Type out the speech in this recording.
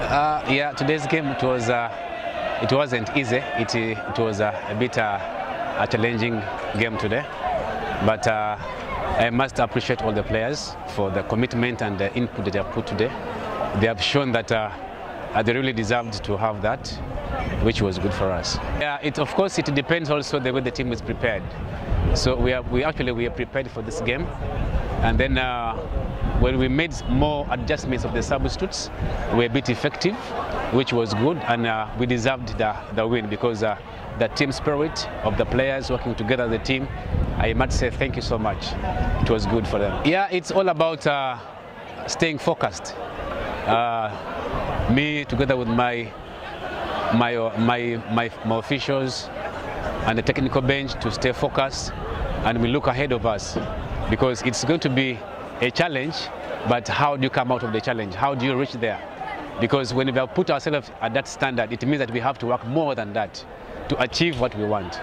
Yeah, today's game it wasn't easy. It was a bit a challenging game today, but I must appreciate all the players for the commitment and the input that they have put today. They have shown that they really deserved to have that, which was good for us. Yeah, of course it depends also the way the team is prepared. So we are prepared for this game, and then when we made more adjustments of the substitutes, we were a bit effective, which was good, and we deserved the win because the team spirit of the players working together as a team, I must say thank you so much. It was good for them. Yeah, it's all about staying focused. Me together with my officials and the technical bench to stay focused, and we look ahead of us because it's going to be a challenge, but how do you come out of the challenge? How do you reach there? Because when we have put ourselves at that standard, it means that we have to work more than that to achieve what we want.